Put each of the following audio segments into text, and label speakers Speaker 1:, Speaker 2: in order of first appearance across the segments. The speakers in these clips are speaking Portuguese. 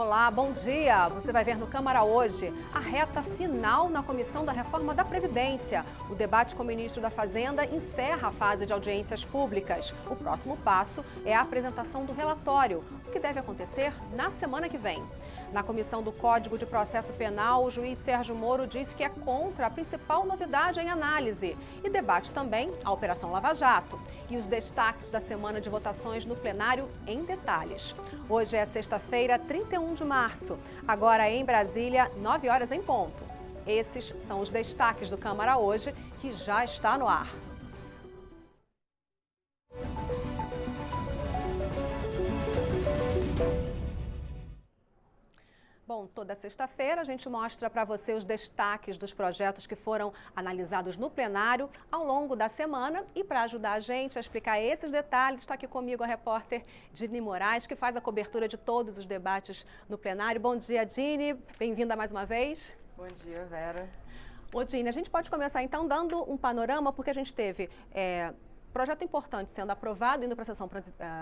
Speaker 1: Olá, bom dia! Você vai ver no Câmara hoje a reta final na Comissão da Reforma da Previdência. O debate com o ministro da Fazenda encerra a fase de audiências públicas. O próximo passo é a apresentação do relatório, o que deve acontecer na semana que vem. Na Comissão do Código de Processo Penal, o juiz Sérgio Moro disse que é contra a principal novidade em análise e debate também a Operação Lava Jato e os destaques da semana de votações no plenário em detalhes. Hoje é sexta-feira, 31 de março. Agora em Brasília, 9 horas em ponto. Esses são os destaques do Câmara hoje, que já está no ar. Bom, toda sexta-feira a gente mostra para você os destaques dos projetos que foram analisados no plenário ao longo da semana. E para ajudar a gente a explicar esses detalhes, está aqui comigo a repórter Dini Moraes, que faz a cobertura de todos os debates no plenário. Bom dia, Dini. Bem-vinda mais uma vez.
Speaker 2: Bom dia, Vera.
Speaker 1: Ô, Dini, a gente pode começar então dando um panorama, porque a gente teve projeto importante sendo aprovado, indo para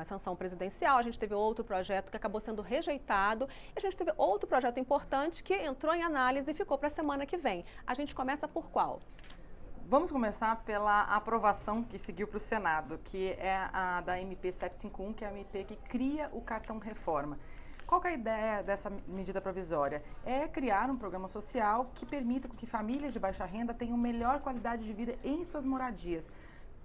Speaker 1: a sanção presidencial. A gente teve outro projeto que acabou sendo rejeitado. E a gente teve outro projeto importante que entrou em análise e ficou para a semana que vem. A gente começa por qual?
Speaker 2: Vamos começar pela aprovação que seguiu para o Senado, que é a da MP 751, que é a MP que cria o cartão reforma. Qual que é a ideia dessa medida provisória? É criar um programa social que permita que famílias de baixa renda tenham melhor qualidade de vida em suas moradias.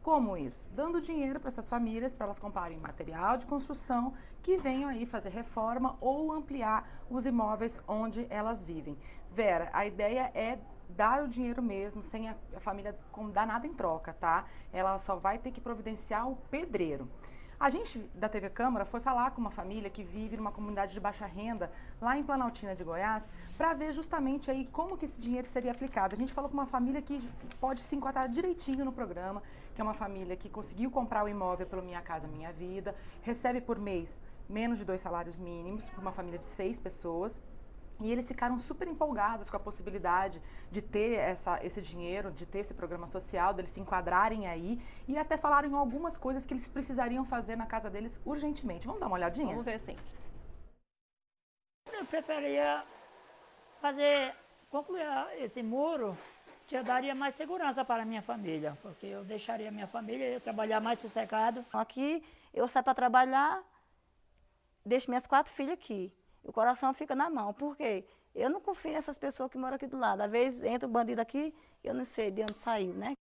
Speaker 2: Como isso? Dando dinheiro para essas famílias, para elas comprarem material de construção que venham aí fazer reforma ou ampliar os imóveis onde elas vivem. Vera, a ideia é dar o dinheiro mesmo, sem a família dar nada em troca, tá? Ela só vai ter que providenciar o pedreiro. A gente da TV Câmara foi falar com uma família que vive numa comunidade de baixa renda lá em Planaltina de Goiás para ver justamente aí como que esse dinheiro seria aplicado. A gente falou com uma família que pode se enquadrar direitinho no programa, que é uma família que conseguiu comprar o imóvel pelo Minha Casa Minha Vida, recebe por mês menos de 2 salários mínimos, para uma família de 6 pessoas. E eles ficaram super empolgados com a possibilidade de ter esse dinheiro, de ter esse programa social, deles se enquadrarem aí e até falaram em algumas coisas que eles precisariam fazer na casa deles urgentemente. Vamos dar uma olhadinha?
Speaker 1: Vamos ver, sim.
Speaker 3: Eu preferia concluir esse muro, que daria mais segurança para a minha família, porque eu deixaria a minha família, eu ia trabalhar mais sossegado.
Speaker 4: Aqui eu saio para trabalhar, deixo minhas 4 filhas aqui. O coração fica na mão, porque eu não confio nessas pessoas que moram aqui do lado. Às vezes entra o bandido aqui, eu não sei de onde saiu, né?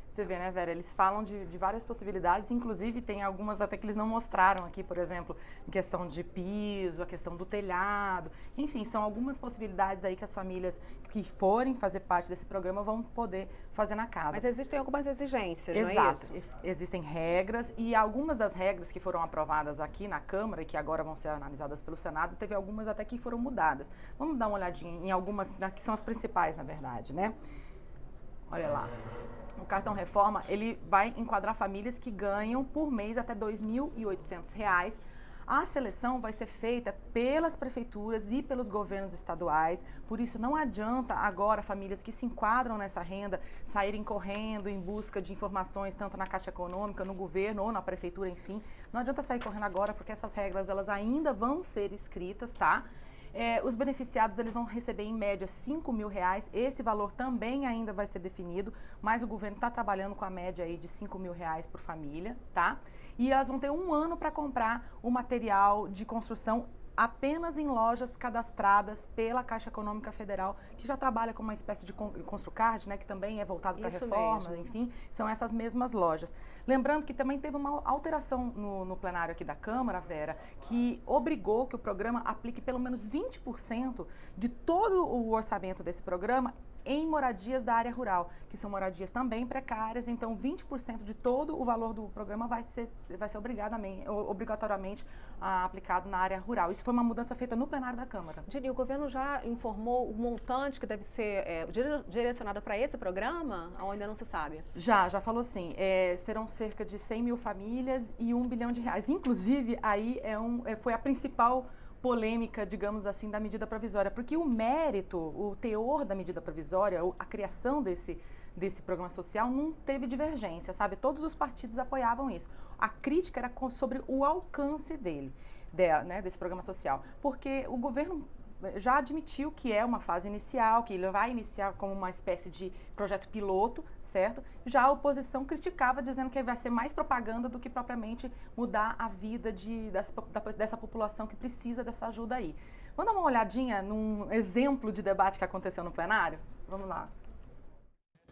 Speaker 2: Você vê, né, Vera? Eles falam de várias possibilidades, inclusive tem algumas até que eles não mostraram aqui, por exemplo, em questão de piso, a questão do telhado. Enfim, são algumas possibilidades aí que as famílias que forem fazer parte desse programa vão poder fazer na casa.
Speaker 1: Mas existem algumas exigências, não é
Speaker 2: Exato.
Speaker 1: isso?
Speaker 2: Existem regras e algumas das regras que foram aprovadas aqui na Câmara e que agora vão ser analisadas pelo Senado, teve algumas até que foram mudadas. Vamos dar uma olhadinha em algumas que são as principais, na verdade, né? Olha lá. O cartão reforma, ele vai enquadrar famílias que ganham por mês até R$ 2.800. A seleção vai ser feita pelas prefeituras e pelos governos estaduais, por isso não adianta agora famílias que se enquadram nessa renda saírem correndo em busca de informações tanto na Caixa Econômica, no governo ou na prefeitura, enfim. Não adianta sair correndo agora porque essas regras elas ainda vão ser escritas, tá? Os beneficiados eles vão receber em média R$ 5.000, esse valor também ainda vai ser definido, mas o governo está trabalhando com a média aí de R$ 5.000 por família, tá? E elas vão ter 1 ano para comprar o material de construção apenas em lojas cadastradas pela Caixa Econômica Federal, que já trabalha com uma espécie de Construcard, né, que também é voltado para reforma,
Speaker 1: mesmo.
Speaker 2: Enfim, são essas mesmas lojas. Lembrando que também teve uma alteração no plenário aqui da Câmara, Vera, que obrigou que o programa aplique pelo menos 20% de todo o orçamento desse programa em moradias da área rural, que são moradias também precárias, então 20% de todo o valor do programa vai ser obrigatoriamente aplicado na área rural. Isso foi uma mudança feita no plenário da Câmara.
Speaker 1: Dini, o governo já informou o montante que deve ser direcionado para esse programa, ou ainda não se sabe?
Speaker 2: Já falou sim. Serão cerca de 100 mil famílias e R$ 1 bilhão. Inclusive, aí foi a principal polêmica, digamos assim, da medida provisória, porque o mérito, o teor da medida provisória, a criação desse programa social não teve divergência, sabe? Todos os partidos apoiavam isso. A crítica era sobre o alcance desse programa social, porque o governo já admitiu que é uma fase inicial, que ele vai iniciar como uma espécie de projeto piloto, certo? Já a oposição criticava, dizendo que vai ser mais propaganda do que propriamente mudar a vida dessa população que precisa dessa ajuda aí. Vamos dar uma olhadinha num exemplo de debate que aconteceu no plenário? Vamos lá.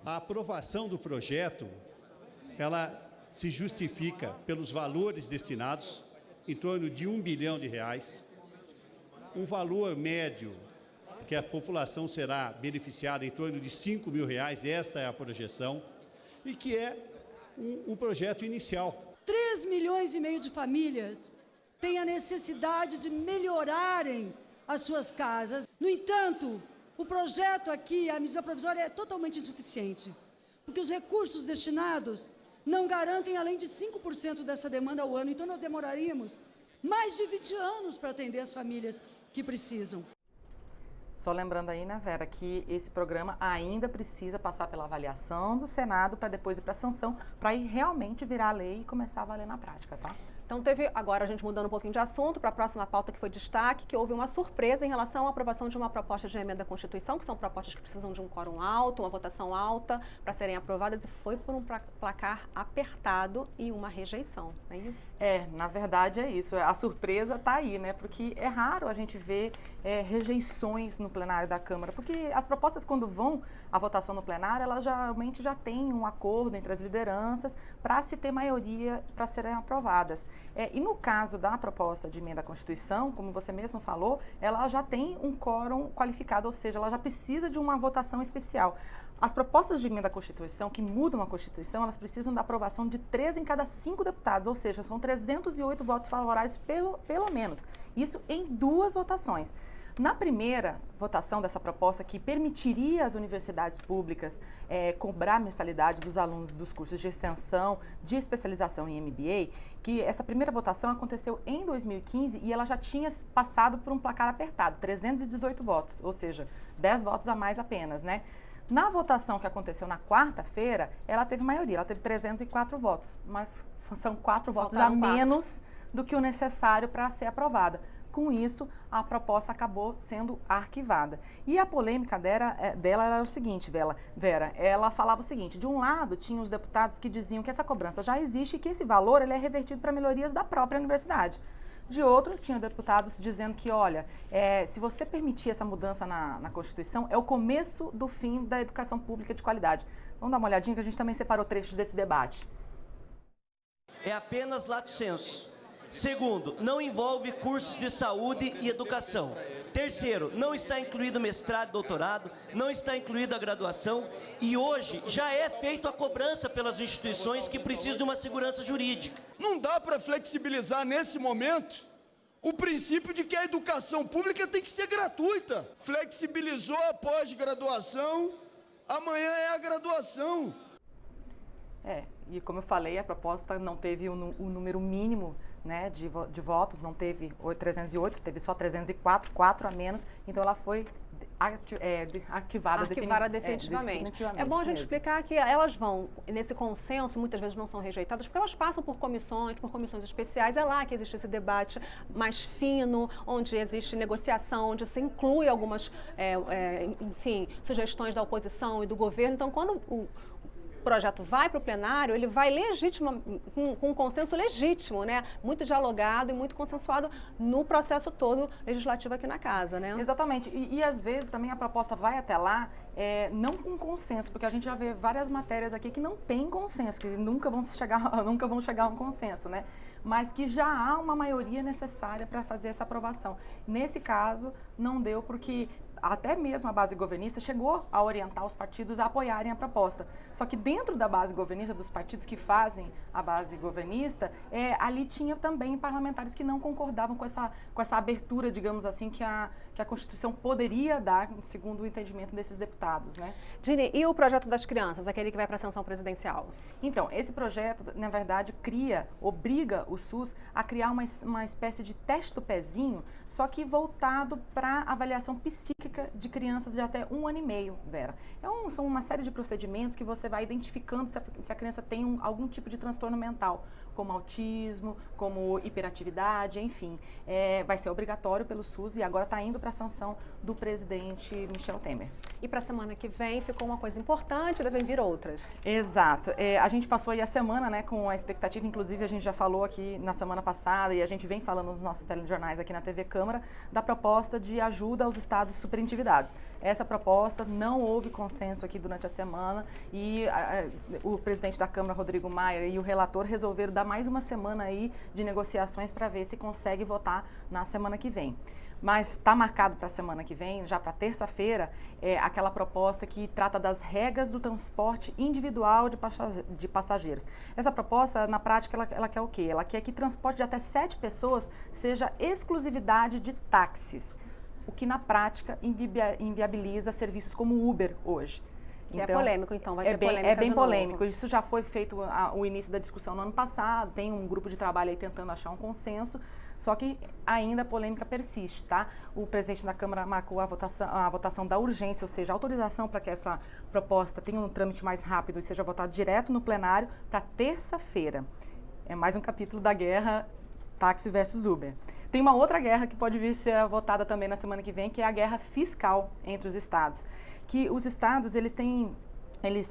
Speaker 5: A aprovação do projeto, ela se justifica pelos valores destinados, em torno de R$1 bilhão, um valor médio que a população será beneficiada em torno de R$5 mil, esta é a projeção, e que é um projeto inicial.
Speaker 6: 3,5 milhões de famílias têm a necessidade de melhorarem as suas casas. No entanto, o projeto aqui, a medida provisória, é totalmente insuficiente, porque os recursos destinados não garantem além de 5% dessa demanda ao ano. Então, nós demoraríamos mais de 20 anos para atender as famílias que precisam.
Speaker 2: Só lembrando aí, né, Vera, que esse programa ainda precisa passar pela avaliação do Senado para depois ir para a sanção, para ir realmente virar lei e começar a valer na prática, tá?
Speaker 1: Então teve, agora a gente mudando um pouquinho de assunto, para a próxima pauta que foi destaque, que houve uma surpresa em relação à aprovação de uma proposta de emenda à Constituição, que são propostas que precisam de um quórum alto, uma votação alta para serem aprovadas, e foi por um placar apertado e uma rejeição, não é isso?
Speaker 2: Na verdade é isso, a surpresa está aí, né, porque é raro a gente ver rejeições no plenário da Câmara, porque as propostas, quando vão à votação no plenário, elas geralmente já têm um acordo entre as lideranças para se ter maioria para serem aprovadas. E no caso da proposta de emenda à Constituição, como você mesmo falou, ela já tem um quórum qualificado, ou seja, ela já precisa de uma votação especial. As propostas de emenda à Constituição, que mudam a Constituição, elas precisam da aprovação de 3 em cada 5 deputados, ou seja, são 308 votos favoráveis pelo menos. Isso em 2 votações. Na primeira votação dessa proposta, que permitiria às universidades públicas cobrar a mensalidade dos alunos dos cursos de extensão, de especialização em MBA, que essa primeira votação aconteceu em 2015 e ela já tinha passado por um placar apertado, 318 votos, ou seja, 10 votos a mais apenas, né? Na votação que aconteceu na quarta-feira, ela teve maioria, ela teve 304 votos, mas são 4 votos a menos do que o necessário para ser aprovada. Com isso, a proposta acabou sendo arquivada. E a polêmica dela era o seguinte, Vera, ela falava o seguinte: de um lado, tinha os deputados que diziam que essa cobrança já existe e que esse valor ele é revertido para melhorias da própria universidade. De outro, tinha deputados dizendo que, olha, se você permitir essa mudança na Constituição, é o começo do fim da educação pública de qualidade. Vamos dar uma olhadinha que a gente também separou trechos desse debate.
Speaker 7: É apenas lato sensu. Segundo, não envolve cursos de saúde e educação. Terceiro, não está incluído mestrado e doutorado, não está incluída a graduação e hoje já é feita a cobrança pelas instituições que precisam de uma segurança jurídica.
Speaker 8: Não dá para flexibilizar nesse momento o princípio de que a educação pública tem que ser gratuita. Flexibilizou a pós-graduação, amanhã é a graduação.
Speaker 2: E como eu falei, a proposta não teve o número mínimo, né, de votos, não teve 308, teve só 304, 4 a menos, então ela foi arquivada definitivamente.
Speaker 1: É bom a gente explicar que elas vão, nesse consenso, muitas vezes não são rejeitadas, porque elas passam por comissões especiais, é lá que existe esse debate mais fino, onde existe negociação, onde se inclui algumas, sugestões da oposição e do governo. Então, quando o projeto vai para o plenário, ele vai com um consenso legítimo, né? Muito dialogado e muito consensuado no processo todo legislativo aqui na casa, né?
Speaker 2: Exatamente. E às vezes também a proposta vai até lá não com consenso, porque a gente já vê várias matérias aqui que não tem consenso, que nunca vão chegar a um consenso, né? Mas que já há uma maioria necessária para fazer essa aprovação. Nesse caso, não deu porque até mesmo a base governista chegou a orientar os partidos a apoiarem a proposta. Só que dentro da base governista, dos partidos que fazem a base governista, ali tinha também parlamentares que não concordavam com essa abertura, digamos assim, que a Constituição poderia dar, segundo o entendimento desses deputados, né?
Speaker 1: Dini, e o projeto das crianças, aquele que vai para a sanção presidencial?
Speaker 2: Então, esse projeto, na verdade, obriga o SUS a criar uma espécie de teste do pezinho, só que voltado para avaliação psíquica diagnostica de crianças de até 1 ano e meio, Vera. São uma série de procedimentos que você vai identificando se a criança tem algum tipo de transtorno mental, como autismo, como hiperatividade, enfim. Vai ser obrigatório pelo SUS e agora está indo para a sanção do presidente Michel Temer.
Speaker 1: E para a semana que vem ficou uma coisa importante, devem vir outras.
Speaker 2: Exato. A gente passou aí a semana, né, com a expectativa, inclusive a gente já falou aqui na semana passada e a gente vem falando nos nossos telejornais aqui na TV Câmara, da proposta de ajuda aos estados superendividados. Essa proposta não houve consenso aqui durante a semana e o presidente da Câmara, Rodrigo Maia, e o relator resolveram dar mais uma semana aí de negociações para ver se consegue votar na semana que vem. Mas está marcado para a semana que vem, já para terça-feira, aquela proposta que trata das regras do transporte individual de passageiros. Essa proposta, na prática, ela quer o quê? Ela quer que transporte de até 7 pessoas seja exclusividade de táxis, o que na prática inviabiliza serviços como Uber hoje.
Speaker 1: Que é polêmico, então, vai ter polêmica
Speaker 2: É bem
Speaker 1: de novo.
Speaker 2: polêmico. Isso já foi feito o início da discussão no ano passado, tem um grupo de trabalho aí tentando achar um consenso, só que ainda a polêmica persiste, tá? O presidente da Câmara marcou a votação da urgência, ou seja, a autorização para que essa proposta tenha um trâmite mais rápido e seja votada direto no plenário para terça-feira. É mais um capítulo da guerra táxi versus Uber. Tem uma outra guerra que pode vir a ser votada também na semana que vem, que é a guerra fiscal entre os estados. Que os estados, eles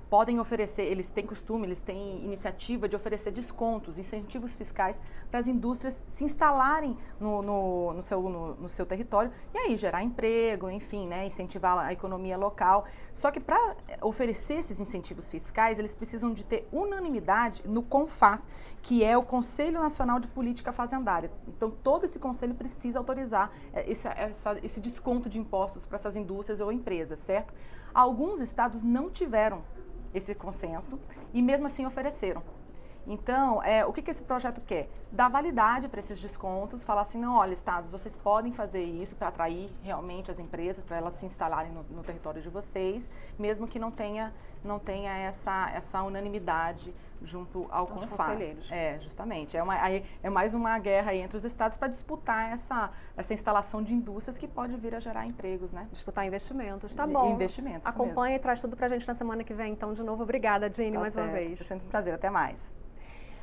Speaker 2: podem oferecer, eles têm costume, eles têm iniciativa de oferecer descontos, incentivos fiscais para as indústrias se instalarem no seu território e aí gerar emprego, enfim, né, incentivar a economia local. Só que para oferecer esses incentivos fiscais, eles precisam de ter unanimidade no CONFAS, que é o Conselho Nacional de Política Fazendária. Então, todo esse conselho precisa autorizar esse desconto de impostos para essas indústrias ou empresas, certo? Alguns estados não tiveram esse consenso e mesmo assim ofereceram. Então, o que esse projeto quer? Dar validade para esses descontos, falar assim, não, olha, estados, vocês podem fazer isso para atrair realmente as empresas, para elas se instalarem no território de vocês, mesmo que não tenha essa unanimidade junto ao CONFAS.
Speaker 1: Conselheiros.
Speaker 2: Justamente. É mais uma guerra aí entre os estados para disputar essa instalação de indústrias que pode vir a gerar empregos, né?
Speaker 1: Disputar investimentos, tá bom.
Speaker 2: Investimentos,
Speaker 1: Acompanha e traz tudo pra gente na semana que vem, então, de novo. Obrigada, Dini, mais uma vez.
Speaker 2: É sempre um prazer. Até mais.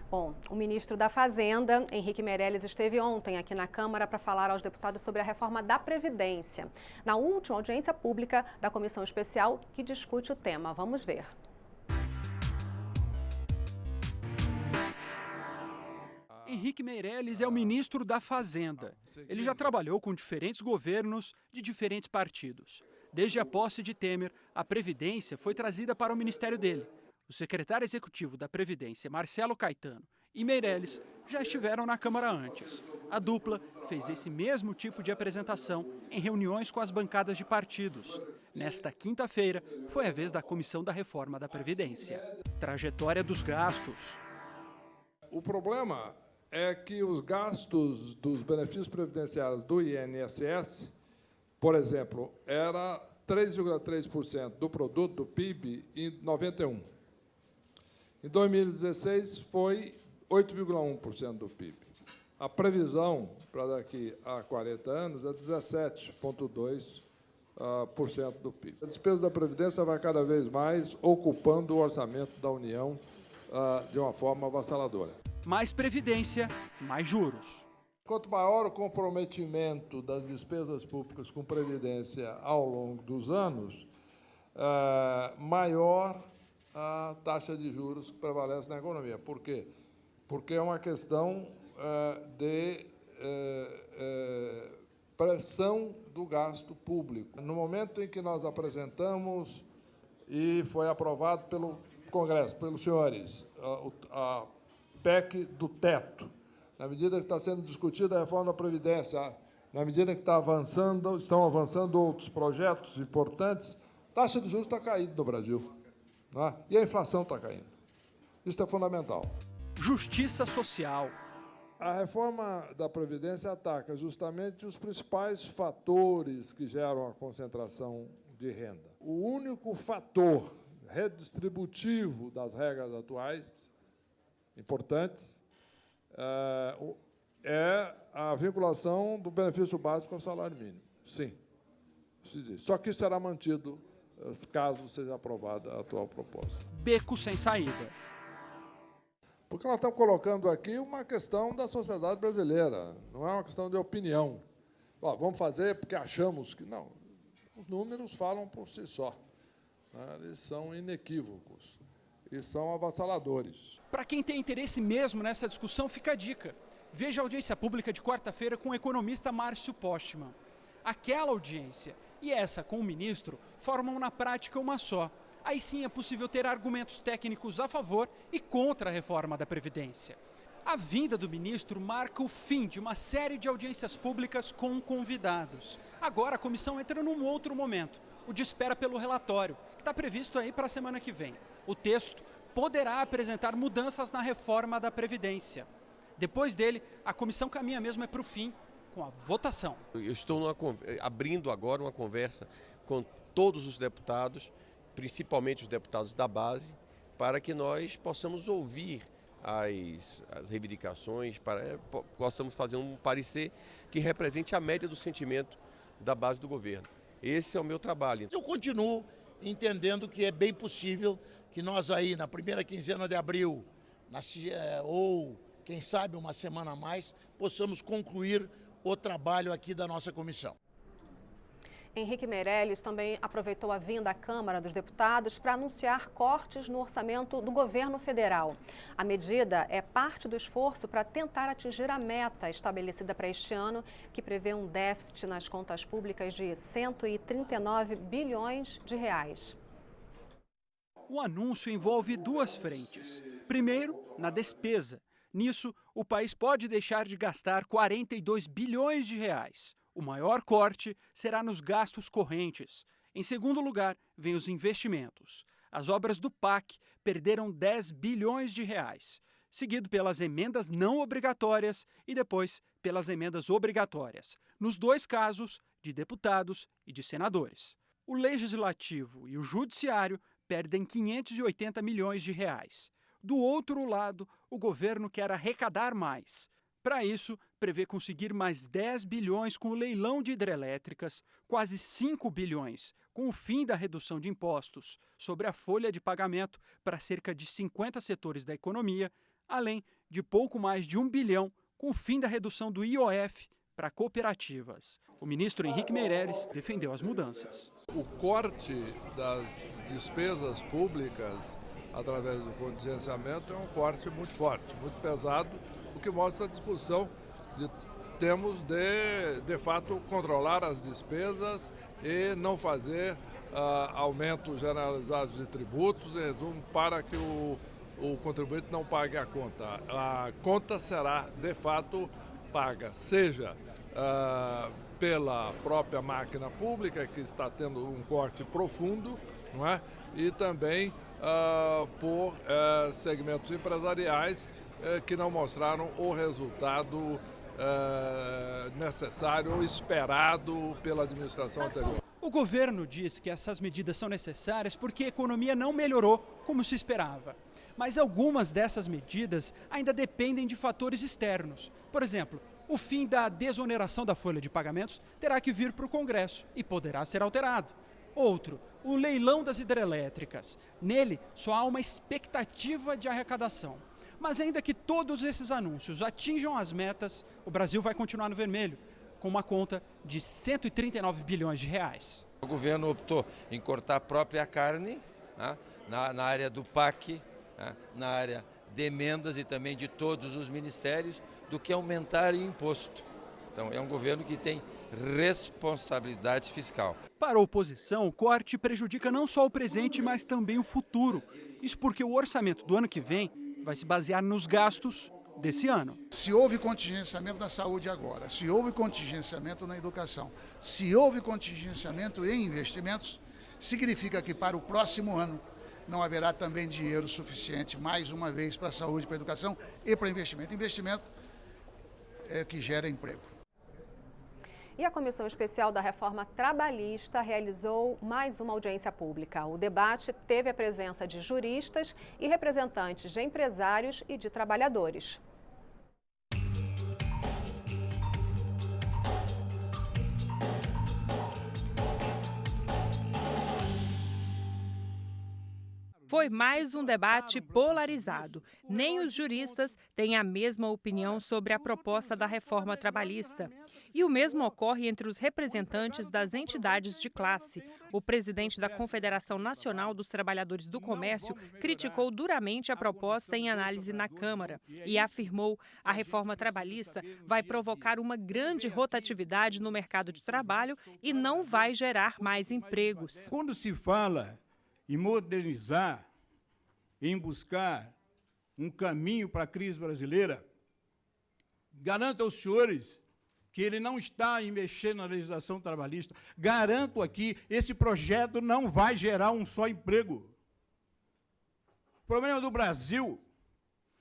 Speaker 1: Bom, o ministro da Fazenda, Henrique Meirelles, esteve ontem aqui na Câmara para falar aos deputados sobre a reforma da Previdência, na última audiência pública da comissão especial que discute o tema. Vamos ver.
Speaker 9: Henrique Meirelles é o ministro da Fazenda. Ele já trabalhou com diferentes governos de diferentes partidos. Desde a posse de Temer, a Previdência foi trazida para o ministério dele. O secretário executivo da Previdência, Marcelo Caetano, e Meirelles já estiveram na Câmara antes. A dupla fez esse mesmo tipo de apresentação em reuniões com as bancadas de partidos. Nesta quinta-feira, foi a vez da Comissão da Reforma da Previdência. Trajetória dos gastos.
Speaker 10: O problema é que os gastos dos benefícios previdenciários do INSS, por exemplo, era 3,3% do produto do PIB em 91. Em 2016, foi 8,1% do PIB. A previsão para daqui a 40 anos é 17,2% do PIB. A despesa da Previdência vai cada vez mais ocupando o orçamento da União de uma forma avassaladora.
Speaker 9: Mais Previdência, mais juros.
Speaker 10: Quanto maior o comprometimento das despesas públicas com Previdência ao longo dos anos, maior a taxa de juros que prevalece na economia. Por quê? Porque é uma questão de pressão do gasto público. No momento em que nós apresentamos e foi aprovado pelo Congresso, pelos senhores, a PEC do teto, na medida que está sendo discutida a reforma da Previdência, na medida que estão avançando outros projetos importantes, a taxa de juros está caindo no Brasil. Né? E a inflação está caindo. Isso é fundamental.
Speaker 9: Justiça social.
Speaker 10: A reforma da Previdência ataca justamente os principais fatores que geram a concentração de renda. O único fator redistributivo das regras atuais, importantes, é a vinculação do benefício básico ao salário mínimo. Sim. Só que isso será mantido caso seja aprovada a atual proposta.
Speaker 9: Beco sem saída.
Speaker 10: Porque nós estamos colocando aqui uma questão da sociedade brasileira, não é uma questão de opinião. Ó, vamos fazer porque achamos que... Não, os números falam por si só. Né? Eles são inequívocos e são avassaladores.
Speaker 9: Para quem tem interesse mesmo nessa discussão, fica a dica. Veja a audiência pública de quarta-feira com o economista Márcio Postman. Aquela audiência e essa com o ministro formam na prática uma só. Aí sim é possível ter argumentos técnicos a favor e contra a reforma da Previdência. A vinda do ministro marca o fim de uma série de audiências públicas com convidados. Agora a comissão entra num outro momento, o de espera pelo relatório, que está previsto aí para a semana que vem. O texto poderá apresentar mudanças na reforma da Previdência. Depois dele, a comissão caminha mesmo para o fim, com a votação.
Speaker 11: Eu estou abrindo agora uma conversa com todos os deputados, principalmente os deputados da base, para que nós possamos ouvir as reivindicações, possamos fazer um parecer que represente a média do sentimento da base do governo. Esse é o meu trabalho.
Speaker 12: Eu continuo entendendo que é bem possível que nós aí, na primeira quinzena de abril, ou quem sabe uma semana a mais, possamos concluir o trabalho aqui da nossa comissão.
Speaker 1: Henrique Meirelles também aproveitou a vinda à Câmara dos Deputados para anunciar cortes no orçamento do governo federal. A medida é parte do esforço para tentar atingir a meta estabelecida para este ano, que prevê um déficit nas contas públicas de 139 bilhões de reais.
Speaker 9: O anúncio envolve duas frentes. Primeiro, na despesa. Nisso, o país pode deixar de gastar 42 bilhões de reais. O maior corte será nos gastos correntes. Em segundo lugar, vem os investimentos. As obras do PAC perderam 10 bilhões de reais, seguido pelas emendas não obrigatórias e depois pelas emendas obrigatórias, nos dois casos, de deputados e de senadores. O Legislativo e o Judiciário perdem 580 milhões de reais. Do outro lado, o governo quer arrecadar mais. Para isso, prevê conseguir mais 10 bilhões com o leilão de hidrelétricas, quase 5 bilhões com o fim da redução de impostos sobre a folha de pagamento para cerca de 50 setores da economia, além de pouco mais de 1 bilhão com o fim da redução do IOF para cooperativas. O ministro Henrique Meirelles defendeu as mudanças.
Speaker 10: O corte das despesas públicas através do contingenciamento é um corte muito forte, muito pesado, o que mostra a disposição de termos de fato, controlar as despesas e não fazer aumentos generalizados de tributos, em resumo, para que o contribuinte não pague a conta. A conta será, de fato, paga, seja pela própria máquina pública, que está tendo um corte profundo, não é? E também por segmentos empresariais que não mostraram o resultado necessário ou esperado pela administração anterior.
Speaker 9: O governo diz que essas medidas são necessárias porque a economia não melhorou como se esperava. Mas algumas dessas medidas ainda dependem de fatores externos. Por exemplo, o fim da desoneração da folha de pagamentos terá que vir para o Congresso e poderá ser alterado. Outro, o leilão das hidrelétricas. Nele, só há uma expectativa de arrecadação. Mas ainda que todos esses anúncios atinjam as metas, o Brasil vai continuar no vermelho, com uma conta de 139 bilhões de reais.
Speaker 13: O governo optou em cortar a própria carne, né, na área do PAC, né, na área de emendas e também de todos os ministérios, do que aumentar o imposto. Então, é um governo que tem responsabilidade fiscal.
Speaker 9: Para a oposição, o corte prejudica não só o presente, mas também o futuro. Isso porque o orçamento do ano que vem vai se basear nos gastos desse ano.
Speaker 14: Se houve contingenciamento na saúde agora, se houve contingenciamento na educação, se houve contingenciamento em investimentos, significa que para o próximo ano não haverá também dinheiro suficiente, mais uma vez, para a saúde, para a educação e para investimento. Investimento é que gera emprego.
Speaker 1: E a Comissão Especial da Reforma Trabalhista realizou mais uma audiência pública. O debate teve a presença de juristas e representantes de empresários e de trabalhadores.
Speaker 15: Foi mais um debate polarizado. Nem os juristas têm a mesma opinião sobre a proposta da reforma trabalhista. E o mesmo ocorre entre os representantes das entidades de classe. O presidente da Confederação Nacional dos Trabalhadores do Comércio criticou duramente a proposta em análise na Câmara e afirmou que a reforma trabalhista vai provocar uma grande rotatividade no mercado de trabalho e não vai gerar mais empregos.
Speaker 16: Quando se fala em modernizar, em buscar um caminho para a crise brasileira, garanto aos senhores que ele não está em mexer na legislação trabalhista. Garanto aqui, esse projeto não vai gerar um só emprego. O problema do Brasil,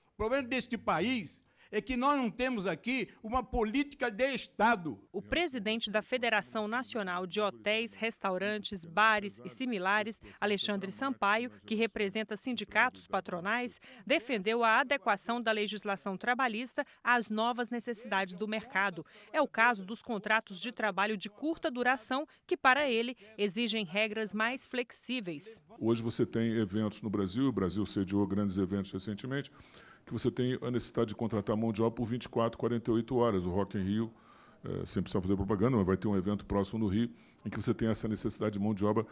Speaker 16: o problema deste país, é que nós não temos aqui uma política de Estado.
Speaker 15: O presidente da Federação Nacional de Hotéis, Restaurantes, Bares e Similares, Alexandre Sampaio, que representa sindicatos patronais, defendeu a adequação da legislação trabalhista às novas necessidades do mercado. É o caso dos contratos de trabalho de curta duração, que, para ele, exigem regras mais flexíveis.
Speaker 10: Hoje você tem eventos no Brasil, o Brasil sediou grandes eventos recentemente, que você tem a necessidade de contratar mão de obra por 24, 48 horas. O Rock in Rio, sem precisar fazer propaganda, mas vai ter um evento próximo no Rio, em que você tem essa necessidade de mão de obra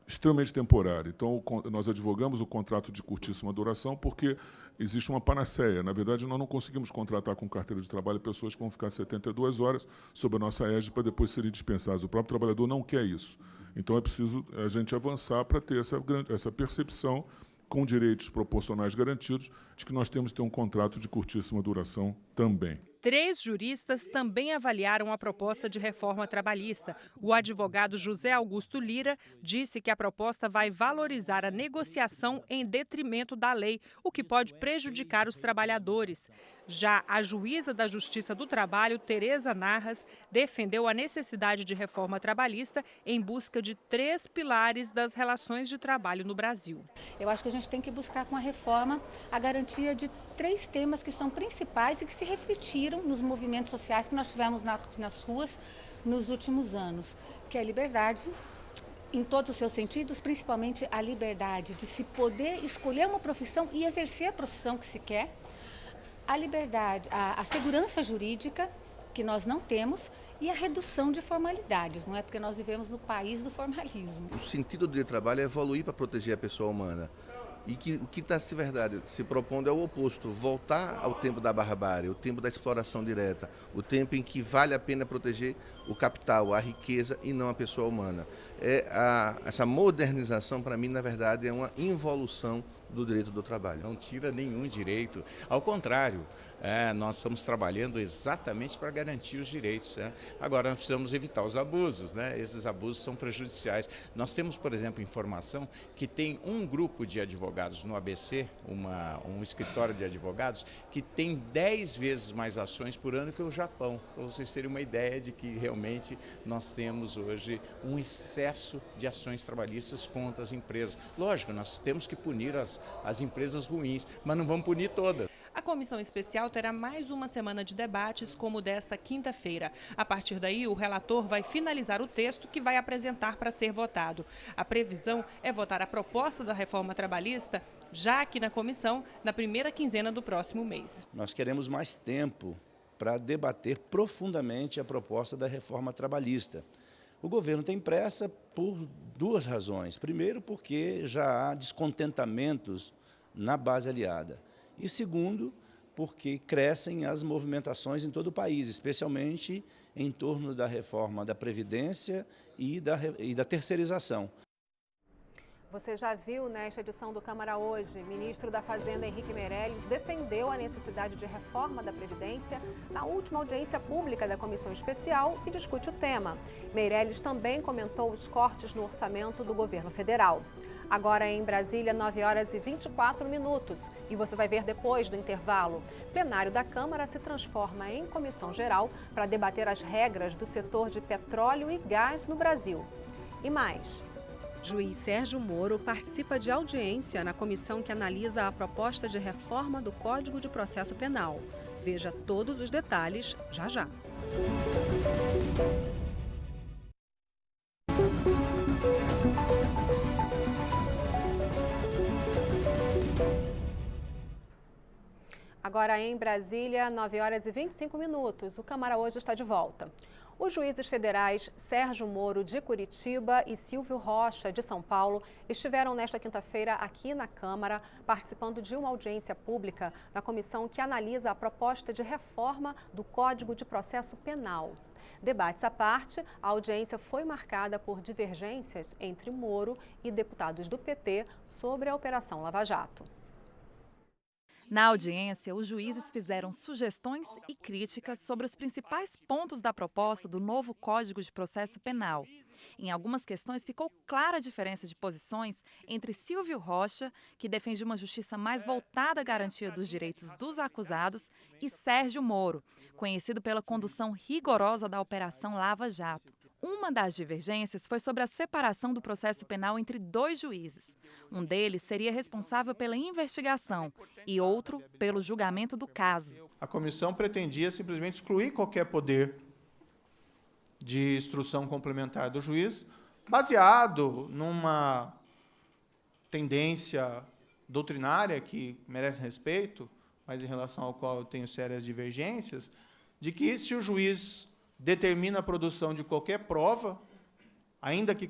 Speaker 10: extremamente temporária. Então, nós advogamos o contrato de curtíssima duração porque existe uma panaceia. Na verdade, nós não conseguimos contratar com carteira de trabalho pessoas que vão ficar 72 horas sob a nossa égide para depois serem dispensadas. O próprio trabalhador não quer isso. Então, é preciso a gente avançar para ter essa percepção com direitos proporcionais garantidos, de que nós temos que ter um contrato de curtíssima duração também.
Speaker 15: 3 juristas também avaliaram a proposta de reforma trabalhista. O advogado José Augusto Lira disse que a proposta vai valorizar a negociação em detrimento da lei, o que pode prejudicar os trabalhadores. Já a juíza da Justiça do Trabalho, Tereza Narras, defendeu a necessidade de reforma trabalhista em busca de 3 pilares das relações de trabalho no Brasil.
Speaker 17: Eu acho que a gente tem que buscar com a reforma a garantia de 3 temas que são principais e que se refletiram nos movimentos sociais que nós tivemos nas ruas nos últimos anos, que é a liberdade, em todos os seus sentidos, principalmente a liberdade de se poder escolher uma profissão e exercer a profissão que se quer, a liberdade, a segurança jurídica, que nós não temos, e a redução de formalidades, não é? Porque nós vivemos no país do formalismo.
Speaker 18: O sentido do direito do trabalho é evoluir para proteger a pessoa humana. E o que está se propondo é o oposto, voltar ao tempo da barbárie, o tempo da exploração direta, o tempo em que vale a pena proteger o capital, a riqueza e não a pessoa humana. Essa modernização, para mim, na verdade, é uma involução do direito do trabalho.
Speaker 19: Não tira nenhum direito, ao contrário, nós estamos trabalhando exatamente para garantir os direitos. Agora, nós precisamos evitar os abusos, esses abusos são prejudiciais. Nós temos, por exemplo, informação que tem um grupo de advogados no ABC, um escritório de advogados, que tem 10 vezes mais ações por ano que o Japão, para vocês terem uma ideia de que realmente nós temos hoje um excesso de ações trabalhistas contra as empresas. Lógico, nós temos que punir as empresas ruins, mas não vamos punir todas.
Speaker 15: A comissão especial terá mais uma semana de debates, como o desta quinta-feira. A partir daí, o relator vai finalizar o texto que vai apresentar para ser votado. A previsão é votar a proposta da reforma trabalhista já aqui na comissão, na primeira quinzena do próximo mês.
Speaker 20: Nós queremos mais tempo para debater profundamente a proposta da reforma trabalhista. O governo tem pressa por 2 razões. Primeiro, porque já há descontentamentos na base aliada. E segundo, porque crescem as movimentações em todo o país, especialmente em torno da reforma da Previdência e da terceirização.
Speaker 1: Você já viu nesta edição do Câmara Hoje, ministro da Fazenda Henrique Meirelles defendeu a necessidade de reforma da Previdência na última audiência pública da Comissão Especial que discute o tema. Meirelles também comentou os cortes no orçamento do governo federal. Agora em Brasília, 9h24. E você vai ver depois do intervalo. O plenário da Câmara se transforma em comissão geral para debater as regras do setor de petróleo e gás no Brasil. E mais. Juiz Sérgio Moro participa de audiência na comissão que analisa a proposta de reforma do Código de Processo Penal. Veja todos os detalhes já já. Agora em Brasília, 9h25. O Câmara hoje está de volta. Os juízes federais Sérgio Moro, de Curitiba, e Silvio Rocha, de São Paulo, estiveram nesta quinta-feira aqui na Câmara, participando de uma audiência pública na comissão que analisa a proposta de reforma do Código de Processo Penal. Debates à parte, a audiência foi marcada por divergências entre Moro e deputados do PT sobre a Operação Lava Jato.
Speaker 21: Na audiência, os juízes fizeram sugestões e críticas sobre os principais pontos da proposta do novo Código de Processo Penal. Em algumas questões, ficou clara a diferença de posições entre Silvio Rocha, que defende uma justiça mais voltada à garantia dos direitos dos acusados, e Sérgio Moro, conhecido pela condução rigorosa da Operação Lava Jato. Uma das divergências foi sobre a separação do processo penal entre dois juízes. Um deles seria responsável pela investigação e outro pelo julgamento do caso.
Speaker 22: A comissão pretendia simplesmente excluir qualquer poder de instrução complementar do juiz, baseado numa tendência doutrinária que merece respeito, mas em relação ao qual eu tenho sérias divergências, de que se o juiz determina a produção de qualquer prova, ainda que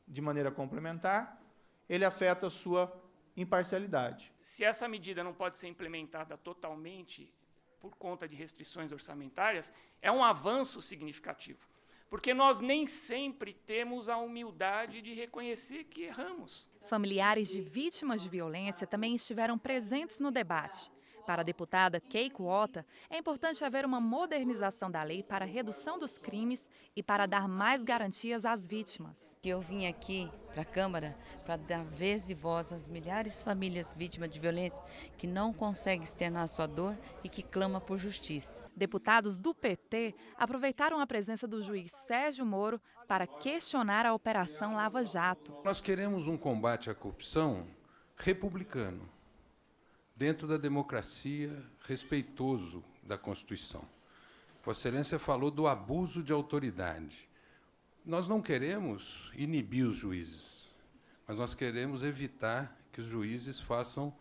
Speaker 22: de maneira complementar, ele afeta a sua imparcialidade.
Speaker 23: Se essa medida não pode ser implementada totalmente por conta de restrições orçamentárias, é um avanço significativo, porque nós nem sempre temos a humildade de reconhecer que erramos.
Speaker 21: Familiares de vítimas de violência também estiveram presentes no debate. Para a deputada Keiko Ota, é importante haver uma modernização da lei para a redução dos crimes e para dar mais garantias às vítimas.
Speaker 24: Eu vim aqui para a Câmara para dar vez e voz às milhares de famílias vítimas de violência que não conseguem externar sua dor e que clamam por justiça.
Speaker 21: Deputados do PT aproveitaram a presença do juiz Sérgio Moro para questionar a Operação Lava Jato.
Speaker 25: Nós queremos um combate à corrupção republicano, dentro da democracia, respeitoso da Constituição. Vossa Excelência falou do abuso de autoridade. Nós não queremos inibir os juízes, mas nós queremos evitar que os juízes façam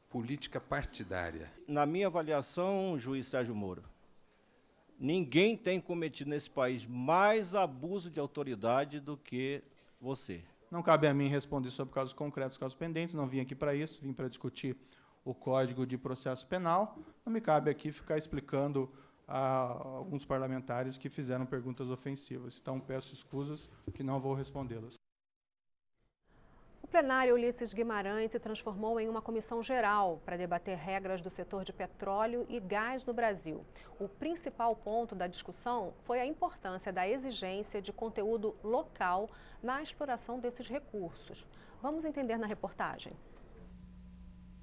Speaker 25: política partidária.
Speaker 26: Na minha avaliação, juiz Sérgio Moro, ninguém tem cometido nesse país mais abuso de autoridade do que você.
Speaker 22: Não cabe a mim responder sobre casos concretos, casos pendentes, não vim aqui para isso, vim para discutir o Código de Processo Penal. Não me cabe aqui ficar explicando a alguns parlamentares que fizeram perguntas ofensivas. Então, peço escusas que não vou respondê-las.
Speaker 1: O plenário Ulisses Guimarães se transformou em uma comissão geral para debater regras do setor de petróleo e gás no Brasil. O principal ponto da discussão foi a importância da exigência de conteúdo local na exploração desses recursos. Vamos entender na reportagem.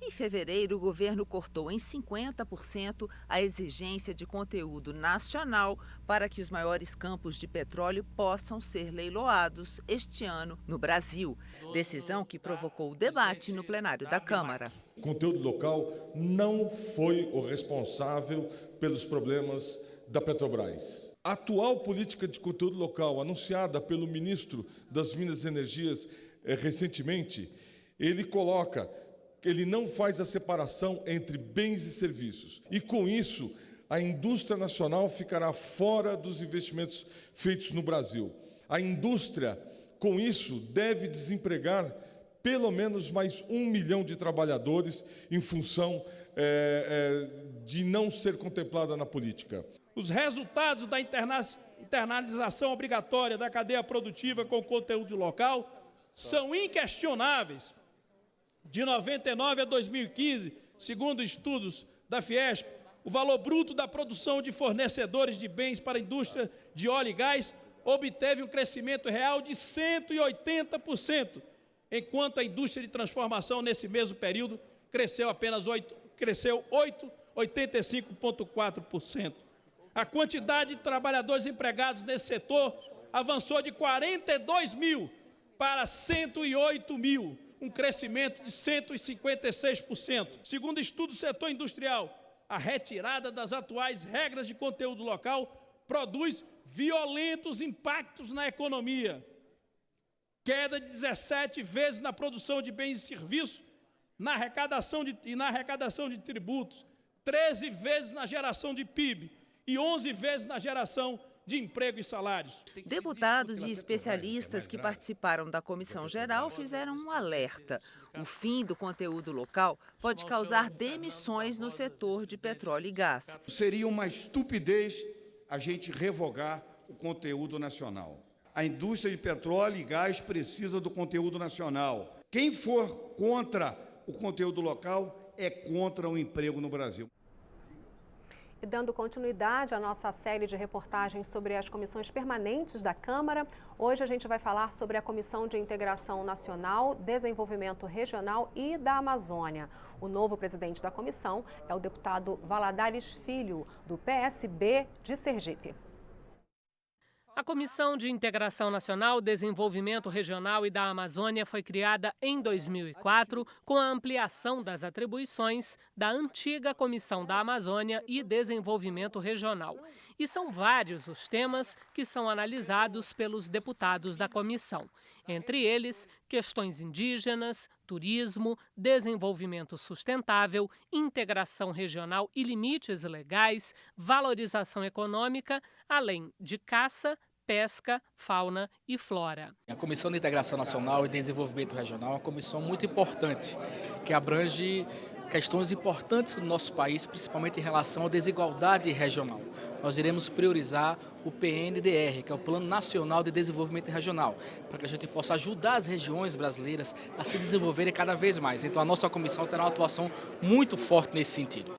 Speaker 27: Em fevereiro, o governo cortou em 50% a exigência de conteúdo nacional para que os maiores campos de petróleo possam ser leiloados este ano no Brasil. Decisão que provocou o debate no plenário da Câmara.
Speaker 28: O conteúdo local não foi o responsável pelos problemas da Petrobras. A atual política de conteúdo local, anunciada pelo ministro das Minas e Energias recentemente, ele não faz a separação entre bens e serviços. E, com isso, a indústria nacional ficará fora dos investimentos feitos no Brasil. A indústria, com isso, deve desempregar pelo menos mais 1 milhão de trabalhadores em função de não ser contemplada na política.
Speaker 29: Os resultados da internalização obrigatória da cadeia produtiva com conteúdo local são inquestionáveis. De 99 a 2015, segundo estudos da Fiesp, o valor bruto da produção de fornecedores de bens para a indústria de óleo e gás obteve um crescimento real de 180%, enquanto a indústria de transformação nesse mesmo período cresceu 85,4%. A quantidade de trabalhadores empregados nesse setor avançou de 42 mil para 108 mil. Um crescimento de 156%. Segundo estudo do setor industrial, a retirada das atuais regras de conteúdo local produz violentos impactos na economia. Queda de 17 vezes na produção de bens e serviços, na arrecadação de tributos, 13 vezes na geração de PIB e 11 vezes na geração de emprego e salários.
Speaker 27: Deputados e especialistas que participaram da Comissão Geral fizeram um alerta. O fim do conteúdo local pode causar demissões no setor de petróleo e gás.
Speaker 2: Seria uma estupidez a gente revogar o conteúdo nacional. A indústria de petróleo e gás precisa do conteúdo nacional. Quem for contra o conteúdo local é contra o emprego no Brasil.
Speaker 1: E dando continuidade à nossa série de reportagens sobre as comissões permanentes da Câmara, hoje a gente vai falar sobre a Comissão de Integração Nacional, Desenvolvimento Regional e da Amazônia. O novo presidente da comissão é o deputado Valadares Filho, do PSB de Sergipe.
Speaker 3: A Comissão de Integração Nacional, Desenvolvimento Regional e da Amazônia foi criada em 2004 com a ampliação das atribuições da antiga Comissão da Amazônia e Desenvolvimento Regional. E são vários os temas que são analisados pelos deputados da comissão. Entre eles, questões indígenas, turismo, desenvolvimento sustentável, integração regional e limites legais, valorização econômica, além de caça, pesca, fauna e flora.
Speaker 4: A Comissão de Integração Nacional e Desenvolvimento Regional é uma comissão muito importante, que abrange questões importantes do nosso país, principalmente em relação à desigualdade regional. Nós iremos priorizar o PNDR, que é o Plano Nacional de Desenvolvimento Regional, para que a gente possa ajudar as regiões brasileiras a se desenvolverem cada vez mais. Então a nossa comissão terá uma atuação muito forte nesse sentido.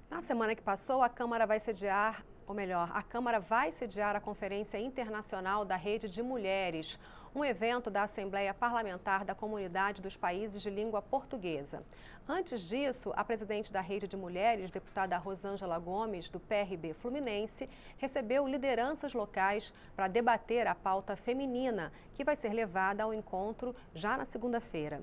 Speaker 1: Na semana que passou, a Câmara vai sediar, ou melhor, a Câmara vai sediar a Conferência Internacional da Rede de Mulheres, um evento da Assembleia Parlamentar da Comunidade dos Países de Língua Portuguesa. Antes disso, a presidente da Rede de Mulheres, deputada Rosângela Gomes, do PRB Fluminense, recebeu lideranças locais para debater a pauta feminina, que vai ser levada ao encontro já na segunda-feira.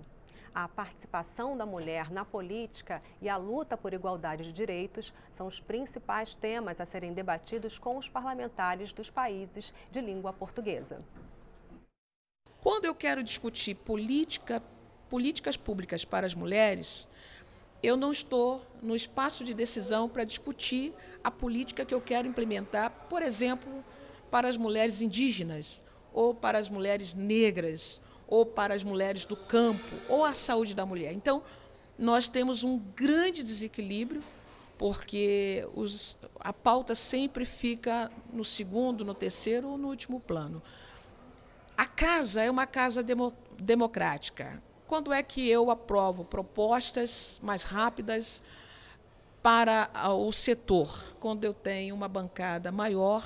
Speaker 1: A participação da mulher na política e a luta por igualdade de direitos são os principais temas a serem debatidos com os parlamentares dos países de língua portuguesa.
Speaker 5: Quando eu quero discutir políticas públicas para as mulheres, eu não estou no espaço de decisão para discutir a política que eu quero implementar, por exemplo, para as mulheres indígenas, ou para as mulheres negras, ou para as mulheres do campo, ou a saúde da mulher. Então, nós temos um grande desequilíbrio, porque a pauta sempre fica no segundo, no terceiro ou no último plano. A casa é uma casa democrática. Quando é que eu aprovo propostas mais rápidas para o setor? Quando eu tenho uma bancada maior,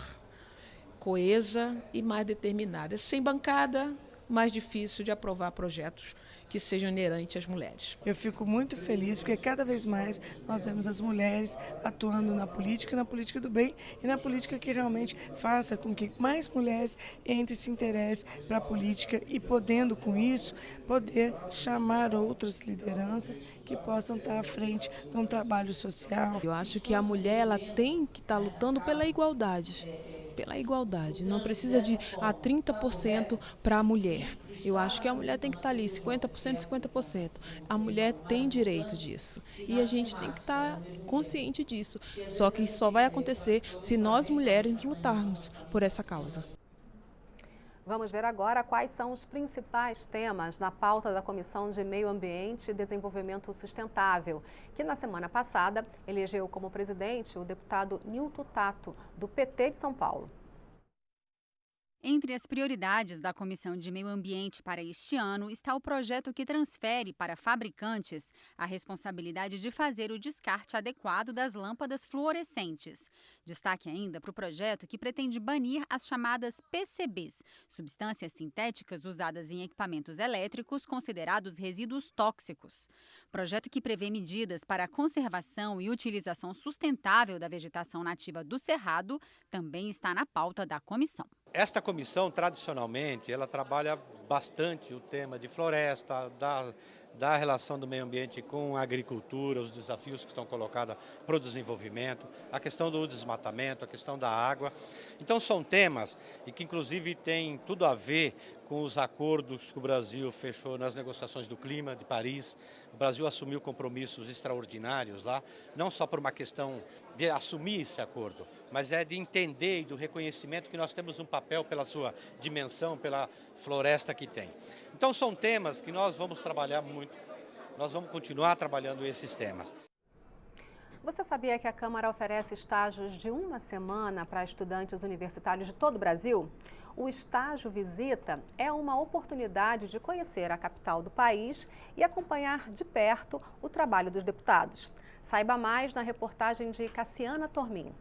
Speaker 5: coesa e mais determinada. Sem bancada, mais difícil de aprovar projetos que sejam inerentes às mulheres.
Speaker 6: Eu fico muito feliz porque cada vez mais nós vemos as mulheres atuando na política do bem e na política que realmente faça com que mais mulheres entrem e se interessem para a política e podendo com isso, poder chamar outras lideranças que possam estar à frente de um trabalho social.
Speaker 7: Eu acho que a mulher ela tem que estar lutando pela igualdade. Não precisa de 30% para a mulher. Eu acho que a mulher tem que estar ali, 50%, 50%. A mulher tem direito disso. E a gente tem que estar consciente disso. Só que isso só vai acontecer se nós mulheres lutarmos por essa causa.
Speaker 1: Vamos ver agora quais são os principais temas na pauta da Comissão de Meio Ambiente e Desenvolvimento Sustentável, que na semana passada elegeu como presidente o deputado Nilton Tato, do PT de São Paulo.
Speaker 8: Entre as prioridades da Comissão de Meio Ambiente para este ano está o projeto que transfere para fabricantes a responsabilidade de fazer o descarte adequado das lâmpadas fluorescentes. Destaque ainda para o projeto que pretende banir as chamadas PCBs, substâncias sintéticas usadas em equipamentos elétricos considerados resíduos tóxicos. Projeto que prevê medidas para a conservação e utilização sustentável da vegetação nativa do Cerrado também está na pauta da comissão.
Speaker 11: Esta comissão, tradicionalmente, ela trabalha bastante o tema de floresta, da
Speaker 9: da relação do meio ambiente com a agricultura, os desafios que estão colocados para o desenvolvimento, a questão do desmatamento, a questão da água. Então são temas e que inclusive têm tudo a ver com os acordos que o Brasil fechou nas negociações do clima de Paris. O Brasil assumiu compromissos extraordinários lá, não só por uma questão de assumir esse acordo, mas é de entender e do reconhecimento que nós temos um papel pela sua dimensão, pela floresta que tem. Então são temas que nós vamos trabalhar muito, nós vamos continuar trabalhando esses temas.
Speaker 1: Você sabia que a Câmara oferece estágios de 1 semana para estudantes universitários de todo o Brasil? O estágio visita é uma oportunidade de conhecer a capital do país e acompanhar de perto o trabalho dos deputados. Saiba mais na reportagem de Cassiana Tormin.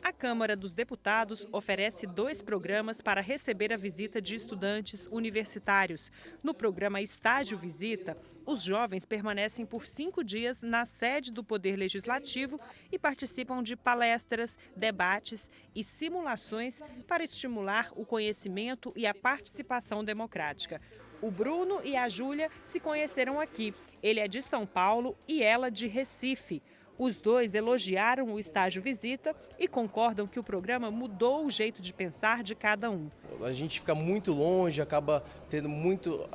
Speaker 15: A Câmara dos Deputados oferece 2 programas para receber a visita de estudantes universitários. No programa Estágio Visita, os jovens permanecem por 5 dias na sede do Poder Legislativo e participam de palestras, debates e simulações para estimular o conhecimento e a participação democrática. O Bruno e a Júlia se conheceram aqui. Ele é de São Paulo e ela de Recife. Os dois elogiaram o estágio visita e concordam que o programa mudou o jeito de pensar de cada um.
Speaker 10: A gente fica muito longe, acaba tendo muito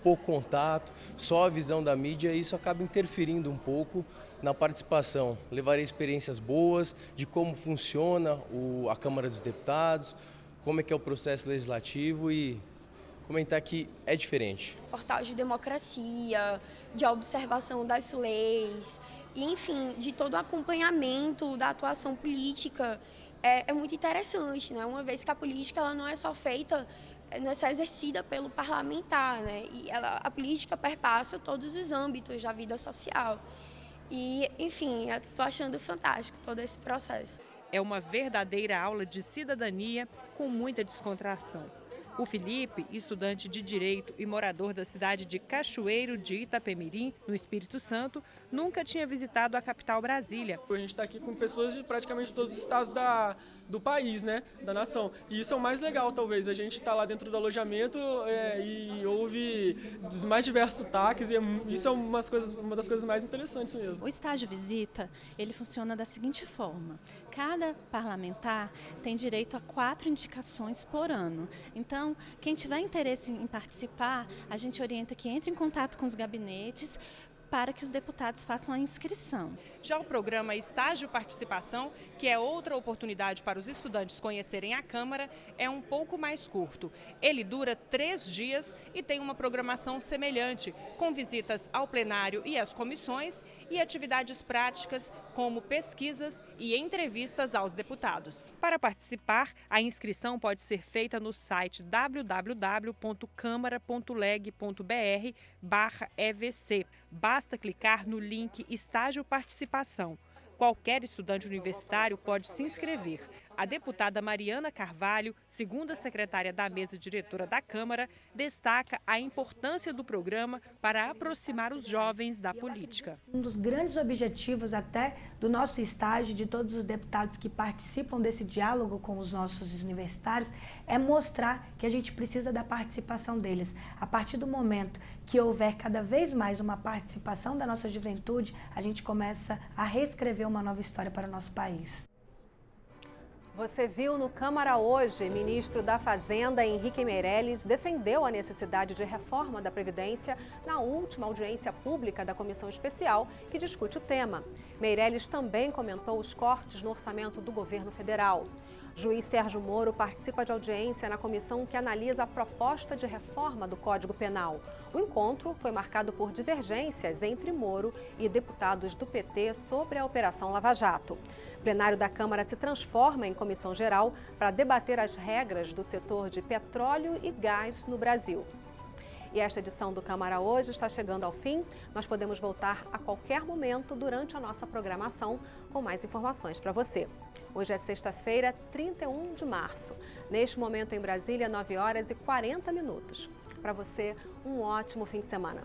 Speaker 10: pouco contato, só a visão da mídia, e isso acaba interferindo um pouco na participação. Levarei experiências boas de como funciona a Câmara dos Deputados, como é que é o processo legislativo e comentar que é diferente.
Speaker 11: Portal de democracia, de observação das leis, e, enfim, de todo o acompanhamento da atuação política é muito interessante, né? Uma vez que a política ela não é só feita, não é só exercida pelo parlamentar, né? E a política perpassa todos os âmbitos da vida social. E, enfim, eu estou achando fantástico todo esse processo.
Speaker 15: É uma verdadeira aula de cidadania com muita descontração. O Felipe, estudante de Direito e morador da cidade de Cachoeiro de Itapemirim, no Espírito Santo, nunca tinha visitado a capital Brasília.
Speaker 12: A gente está aqui com pessoas de praticamente todos os estados do país, né, da nação. E isso é o mais legal, talvez. A gente está lá dentro do alojamento e ouve os mais diversos sotaques, e isso é uma das coisas mais interessantes mesmo.
Speaker 13: O estágio visita, ele funciona da seguinte forma. Cada parlamentar tem direito a 4 indicações por ano. Então, quem tiver interesse em participar, a gente orienta que entre em contato com os gabinetes para que os deputados façam a inscrição.
Speaker 15: Já o programa Estágio Participação, que é outra oportunidade para os estudantes conhecerem a Câmara, é um pouco mais curto. Ele dura 3 dias e tem uma programação semelhante, com visitas ao plenário e às comissões e atividades práticas como pesquisas e entrevistas aos deputados. Para participar, a inscrição pode ser feita no site www.câmara.leg.br/EVC. Basta clicar no link Estágio Participação. Qualquer estudante universitário pode se inscrever. A deputada Mariana Carvalho, segunda secretária da mesa diretora da Câmara, destaca a importância do programa para aproximar os jovens da política.
Speaker 14: Um dos grandes objetivos até do nosso estágio, de todos os deputados que participam desse diálogo com os nossos universitários, é mostrar que a gente precisa da participação deles. A partir do momento que houver cada vez mais uma participação da nossa juventude, a gente começa a reescrever uma nova história para o nosso país.
Speaker 1: Você viu no Câmara hoje, ministro da Fazenda, Henrique Meirelles, defendeu a necessidade de reforma da Previdência na última audiência pública da Comissão Especial que discute o tema. Meirelles também comentou os cortes no orçamento do governo federal. Juiz Sérgio Moro participa de audiência na comissão que analisa a proposta de reforma do Código Penal. O encontro foi marcado por divergências entre Moro e deputados do PT sobre a Operação Lava Jato. O plenário da Câmara se transforma em comissão geral para debater as regras do setor de petróleo e gás no Brasil. E esta edição do Câmara hoje está chegando ao fim. Nós podemos voltar a qualquer momento durante a nossa programação com mais informações para você. Hoje é sexta-feira, 31 de março. Neste momento em Brasília, 9h40. Para você, um ótimo fim de semana.